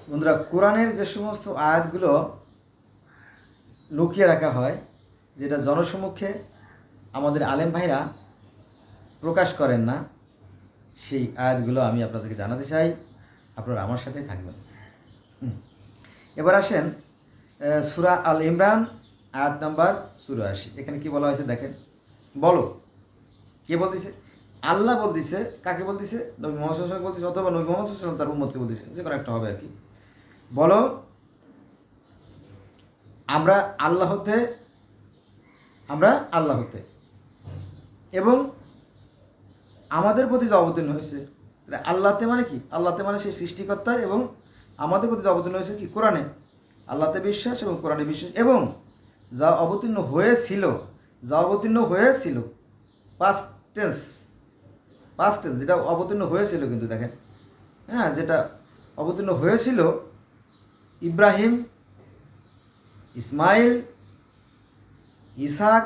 বন্ধুরা, কোরআনের যে সমস্ত আয়াতগুলো লুকিয়ে রাখা হয়, যেটা জনসমক্ষে আমাদের আলেম ভাইরা প্রকাশ করেন না, সেই আয়াতগুলো আমি আপনাদেরকে জানাতে চাই। আপনারা আমার সাথেই থাকবেন। এবার আসেন সূরা আল ইমরান আয়াত নাম্বার ৮৪। এখানে কি বলা হয়েছে দেখেন। বলো, কে বলতেছে? আল্লাহ বলতেছে। কাকে বলতেছে? নবী মুহাম্মদ সাল্লাল্লাহু আলাইহি ওয়াসাল্লাম বলতেছে, অথবা নবী মুহাম্মদ সাল্লাল্লাহু আলাইহি ওয়াসাল্লাম তার উম্মতকে বলতেছে, যে কোনো একটা হবে আর কি। বলো, আমরা আল্লাহ হতে এবং আমাদের প্রতি যে অবতীর্ণ হয়েছে, আল্লাহতে মানে কি? আল্লাহতে মানে সেই সৃষ্টিকর্তা, এবং আমাদের প্রতি যে অবতীর্ণ হয়েছে কি? কোরআনে। আল্লাহতে বিশ্বাস এবং কোরআনে বিশ্বাস, এবং যা অবতীর্ণ হয়েছিল পাস্ট টেন্স, যেটা অবতীর্ণ হয়েছিল, কিন্তু দেখেন, হ্যাঁ, যেটা অবতীর্ণ হয়েছিল ইব্রাহিম, ইসমাইল, ইসহাক,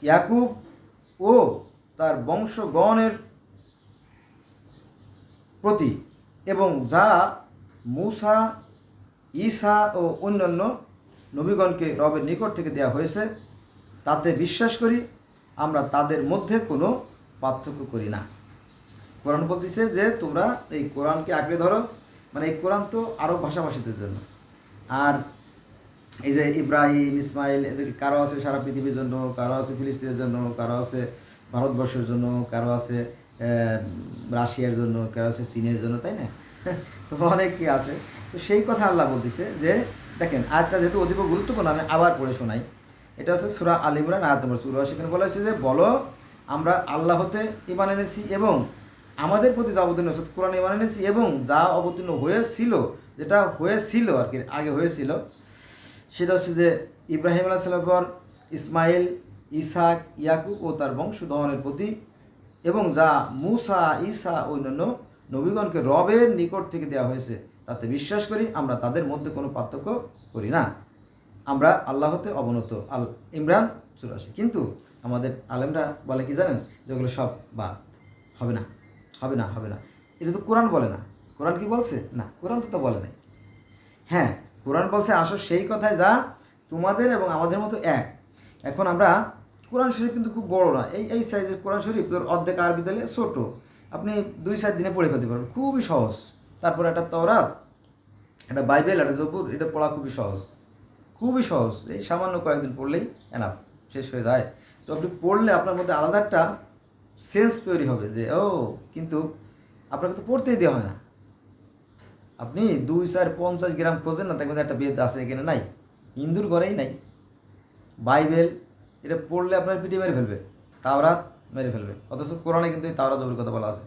ইয়াকুব ও তার বংশগণের প্রতি, এবং যা মূসা, ঈসা ও অন্যান্য নবীগণকে রবের নিকট থেকে দেওয়া হয়েছে, তাতে বিশ্বাস করি, আমরা তাদের মধ্যে কোনো পার্থক্য করি না। কোরআন বলতেছে যে তোমরা এই কোরআনকে আঁকড়ে ধরো, মানে এই কোরআন তো আরব ভাষাভাষীদের জন্য। আর এই যে ইব্রাহিম, ইসমাইল, এদের কারো আছে সারা পৃথিবীর জন্য, কারো আছে ফিলিস্তিনের জন্য, কারো আছে ভারতবর্ষের জন্য, কারো আছে রাশিয়ার জন্য, কারো আছে চীনের জন্য, তাই না? তো অনেকে আছে। তো সেই কথা আল্লাহ বলতেছে যে দেখেন, আয়াতটা যেহেতু অধিক গুরুত্বপূর্ণ, আমি আবার পড়ে শোনাই। এটা হচ্ছে সূরা আল ইমরান আয়াত নম্বর ৮৪। সেখানে বলা হয়েছে যে বলো, আমরা আল্লাহ হতে ঈমান এনেছি এবং আমাদের প্রতি যা অবতীর্ণ হয়েছে কোরআন ঈমান এনেছি, এবং যা অবতীর্ণ হয়েছিল, যেটা হয়েছিল আর কি, আগে হয়েছিল, সেটা হচ্ছে যে ইব্রাহিম আলাইহিস সালামের পর ইসমাইল, ইসহাক, ইয়াকুব ও তার বংশধরের প্রতি, এবং যা মূসা, ঈসা ও অন্যান্য নবীগণকে রবের নিকট থেকে দেওয়া হয়েছে, তাতে বিশ্বাস করি, আমরা তাদের মধ্যে কোনো পার্থক্য করি না। আমরা আল্লাহ হতে অবনত। আল ইমরান ৮৪। কিন্তু আমাদের আলেমরা বলে কি জানেন? যেগুলো সব বাদ, হবে না, হবে না, হবে না। এটা তো কোরআন বলে না। কোরআন কি বলছে? না, কোরআন তো বলে নাই। হ্যাঁ, কোরআন বলছে আসো সেই কথায় যা তোমাদের এবং আমাদের মতো এক। এখন আমরা কোরআন শরীফ কিন্তু খুব বড় না, এই সাইজের কোরআন শরীফ, অর্ধেক আরবি দিলে ছোট, আপনি ২-৪ দিনে পড়ে ফেলতে পারবেন, খুবই সহজ। তারপর একটা তওরাত, একটা বাইবেল, একটা জবুর, এটা পড়া খুবই সহজ, খুবই সহজ। এই সামান্য কয়েকদিন পড়লেই এনাফ, শেষ হয়ে যায়। তো আপনি পড়লে আপনার মধ্যে আলাদা একটা সেন্স তৈরি হবে যে ও, কিন্তু আপনাকে তো পড়তেই দেওয়া হয় না। আপনি ২-৪-৫০ গ্রাম খোঁজেন না, তার মধ্যে একটা বেদ আছে, এখানে নাই, হিন্দুর ঘরেই নাই। বাইবেল, এটা পড়লে আপনার পিঠে মেরে ফেলবে, তাওরাত মেরে ফেলবে। অথচ কোরআনে কিন্তু এই তাওরাত জবুর কথা বলা আছে।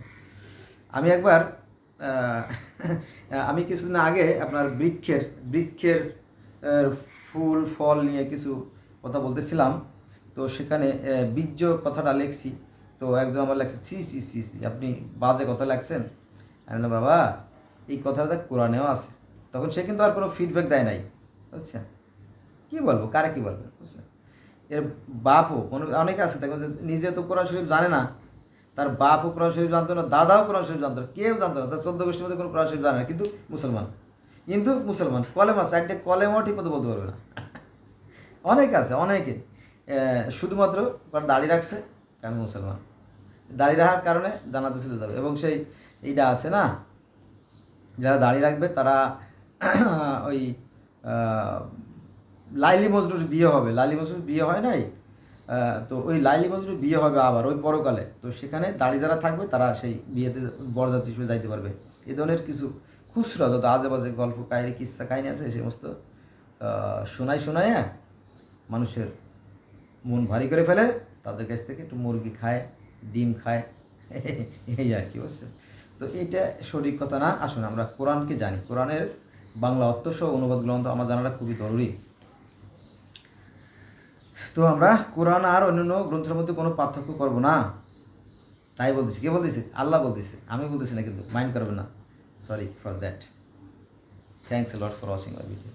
আমি একবার আমি কিছুদিন আগে আপনার বৃক্ষের ফুল ফল নিয়ে কিছু কথা বলতেছিলাম। তো সেখানে বীর্য কথাটা লেখছি। তো একজন আমার লেখছে, সি সি সি সি, আপনি বাজে কথা লেখছেন। আমি বললাম, বাবা, এই কথাটা কোরআনেও আছে। তখন সে কিন্তু আর কোনো ফিডব্যাক দেয় নাই, বুঝছেন? কী বলবো, কারে কী বলবেন, বুঝছেন? এর বাপও অনেকে আছে দেখবেন যে নিজে তো কোরআন শরীফ জানে না, তার বাপও কোরআন শরীফ জানতো না, দাদাও কোরআন শরীফ জানতো না, কেউ জানতো না, তার ১৪ গোষ্ঠীর মধ্যে কোনো কোরআন শরীফ জানে না, কিন্তু মুসলমান কলেমা আছে, একটা কলেমাও ঠিক মতো বলতে পারবে না। অনেকে আছে, অনেকে শুধুমাত্র দাড়ি রাখছে, কারণ মুসলমান, দাড়ি রাখার কারণে জান্নাতে চলে যাবে। এবং সেই এইটা আছে না, যারা দাড়ি রাখবে তারা ওই লাইলি মজনুর বিয়ে হবে, লাইলি মজনুর বিয়ে হয় নাই, তো ওই লাইলি মজনুর বিয়ে হবে আবার ওই পরকালে। তো সেখানে দাড়ি যারা থাকবে তারা সেই বিয়েতে বরযাত্রী হিসেবে যাইতে পারবে। এই ধরনের কিছু খুচরা যত আজে বাজে গল্প কাহিনী, কিস্সা কাহিনী আছে, সেই সমস্ত শোনায় মানুষের মন ভারী করে ফেলে, তাদের কাছ থেকে একটু মুরগি খায়, ডিম খায়, এই আর কি, বুঝছে? তো এইটা সঠিক কথা না। আসুন আমরা কোরআনকে জানি, কোরআনের বাংলা অর্থসহ অনুবাদ গ্রন্থ আমার জানাটা খুবই জরুরি। তো আমরা কোরআন আর অন্যান্য গ্রন্থের মধ্যে কোনো পার্থক্য করব না, তাই বলতেছি। কে বলতেছে? আল্লাহ বলতেছে, আমি বলতেছি না, কিন্তু মাইন্ড করবেন না, sorry for that. Thanks a lot for watching my video.